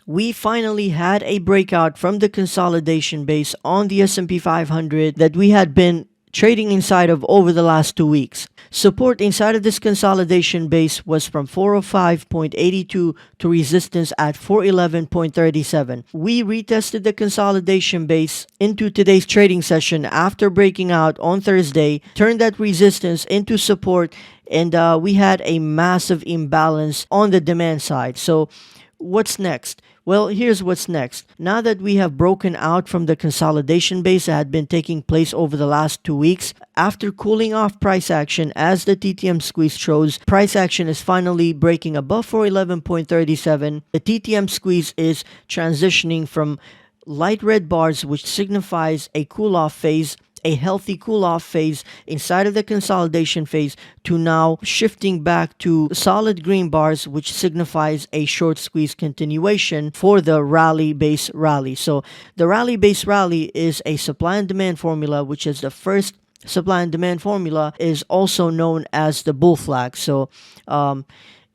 we finally had a breakout from the consolidation base on the S&P 500 that we had been trading inside of over the last 2 weeks. Support inside of this consolidation base was from 405.82 to resistance at 411.37. We retested the consolidation base into today's trading session after breaking out on Thursday, turned that resistance into support, and we had a massive imbalance on the demand side. So what's next? Well, here's what's next. Now that we have broken out from the consolidation base that had been taking place over the last 2 weeks, after cooling off price action as the TTM squeeze shows, price action is finally breaking above 411.37. The TTM squeeze is transitioning from light red bars, which signifies a cool off phase, a healthy cool off phase inside of the consolidation phase, to now shifting back to solid green bars, which signifies a short squeeze continuation for the rally base rally. So the rally base rally is a supply and demand formula, which is the first supply and demand formula, is also known as the bull flag. So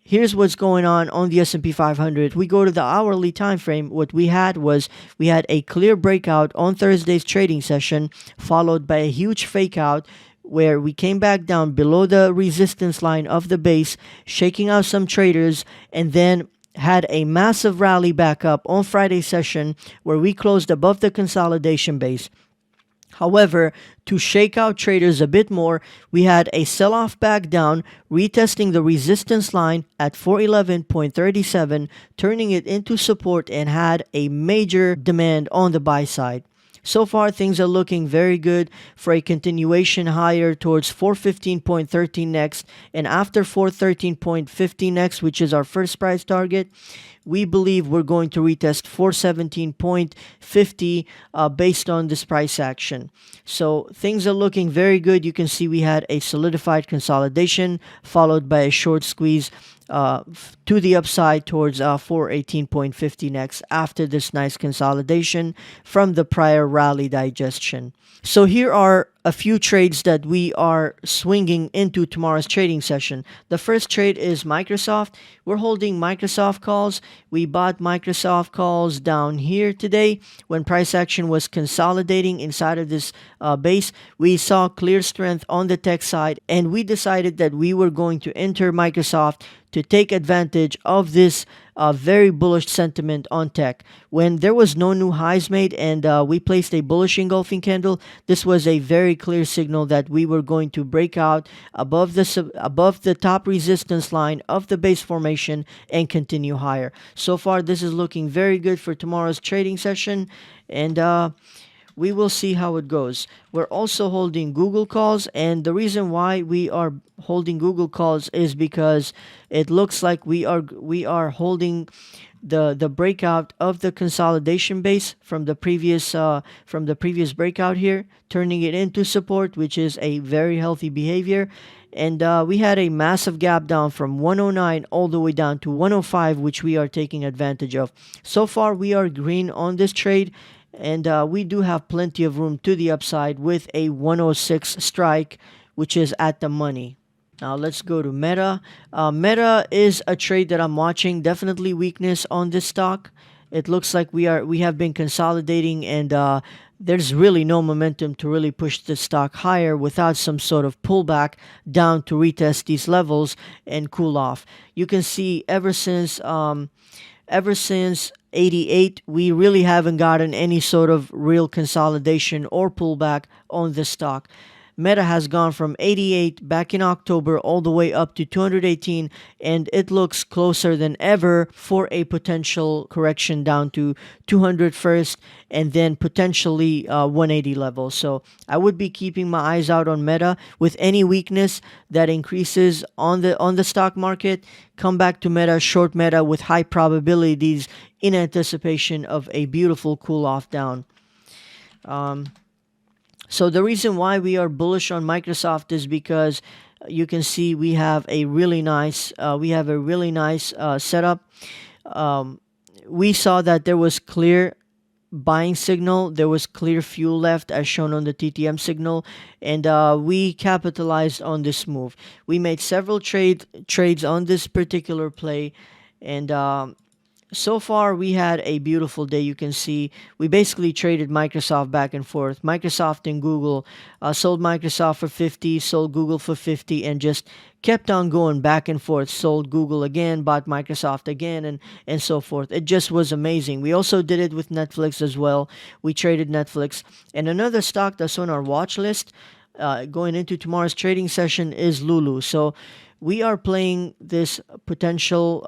here's what's going on the S&P 500. If we go to the hourly time frame, what we had a clear breakout on Thursday's trading session, followed by a huge fake out where we came back down below the resistance line of the base, shaking out some traders, and then had a massive rally back up on Friday's session where we closed above the consolidation base. However, to shake out traders a bit more, we had a sell-off back down, retesting the resistance line at 411.37, turning it into support, and had a major demand on the buy side. So far, things are looking very good for a continuation higher towards 415.13 next, and after 413.50 next, which is our first price target, we believe we're going to retest 417.50 based on this price action. So things are looking very good. You can see we had a solidified consolidation followed by a short squeeze to the upside towards 418.50 next after this nice consolidation from the prior rally digestion. So here are a few trades that we are swinging into tomorrow's trading session. The first trade is Microsoft. We're holding Microsoft calls. We bought Microsoft calls down here today when price action was consolidating inside of this base. We saw clear strength on the tech side, and we decided that we were going to enter Microsoft to take advantage of this very bullish sentiment on tech. When there was no new highs made and we placed a bullish engulfing candle, this was a very clear signal that we were going to break out above the top resistance line of the base formation and continue higher. So far, this is looking very good for tomorrow's trading session, and we will see how it goes. We're also holding Google calls, and the reason why we are holding Google calls is because it looks like we are holding the breakout of the consolidation base from the previous breakout here, turning it into support, which is a very healthy behavior. And we had a massive gap down from 109 all the way down to 105, which we are taking advantage of. So far, we are green on this trade, and we do have plenty of room to the upside with a 106 strike, which is at the money. Now let's go to Meta. Meta is a trade that I'm watching. Definitely weakness on this stock. It looks like we have been consolidating, and there's really no momentum to really push the stock higher without some sort of pullback down to retest these levels and cool off. You can see ever since 88, we really haven't gotten any sort of real consolidation or pullback on this stock. Meta has gone from 88 back in October all the way up to 218, and it looks closer than ever for a potential correction down to 200 first, and then potentially 180 levels. So I would be keeping my eyes out on Meta. With any weakness that increases on the stock market, come back to Meta, short Meta with high probabilities in anticipation of a beautiful cool off down. So the reason why we are bullish on Microsoft is because you can see we have a really nice setup. We saw that there was clear buying signal, there was clear fuel left as shown on the TTM signal, and we capitalized on this move. We made several trades on this particular play, and So far, we had a beautiful day. You can see we basically traded Microsoft back and forth. Microsoft and Google, sold Microsoft for 50, sold Google for 50, and just kept on going back and forth. Sold Google again, bought Microsoft again, and so forth. It just was amazing. We also did it with Netflix as well. We traded Netflix. And another stock that's on our watch list going into tomorrow's trading session is LULU. So we are playing this potential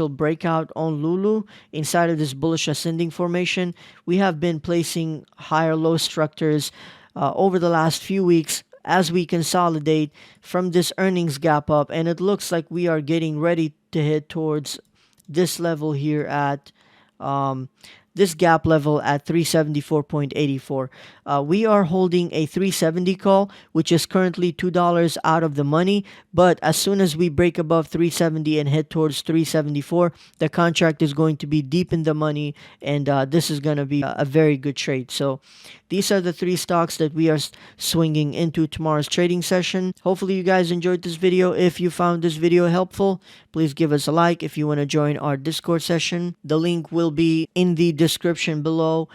breakout on LULU inside of this bullish ascending formation. We have been placing higher low structures over the last few weeks as we consolidate from this earnings gap up, and it looks like we are getting ready to head towards this level here at um, this gap level at 374.84. We are holding a 370 call, which is currently $2 out of the money. But as soon as we break above 370 and head towards 374, the contract is going to be deep in the money, and this is going to be a very good trade. So these are the three stocks that we are swinging into tomorrow's trading session. Hopefully you guys enjoyed this video. If you found this video helpful, please give us a like. If you want to join our Discord session, the link will be in the description below.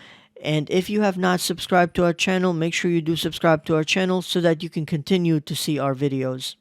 And if you have not subscribed to our channel, make sure you do subscribe to our channel so that you can continue to see our videos.